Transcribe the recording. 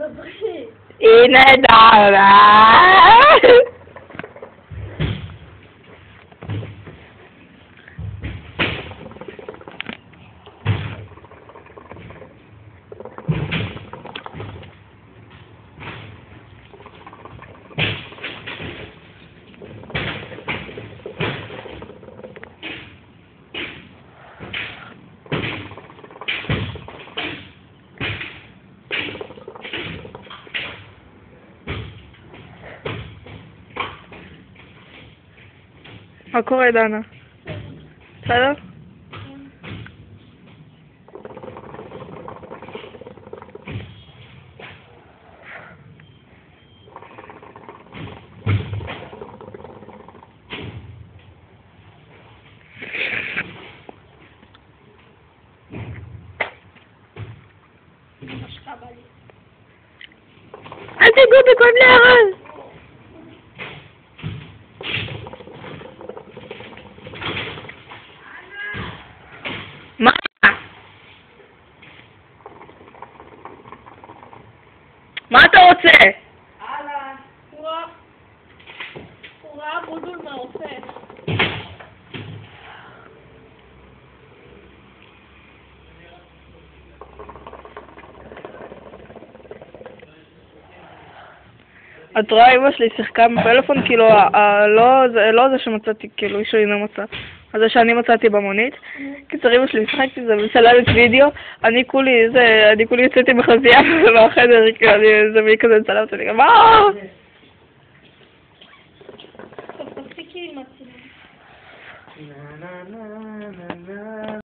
דברי. היא נהדרה. מה קורה, דנה? בסדר? אל תיגעו בקוד לארז! מה? מה אתה רוצה? הלאה. הוא ראה בודול מהאופה. את רואה, אמא שלי שיחקה בפלאפון, כאילו, לא זה שמצאתי, כאילו, איש אינו מצא, זה שאני מצאתי במונית. קיצר, אמא שלי משחקתי זה בסלמת וידאו, אני כולי יצאתי בחזייה מהחדר, כאילו, זה מי כזה צלמת, אני גם, מה? טוב, תפסיקי עם הצילום.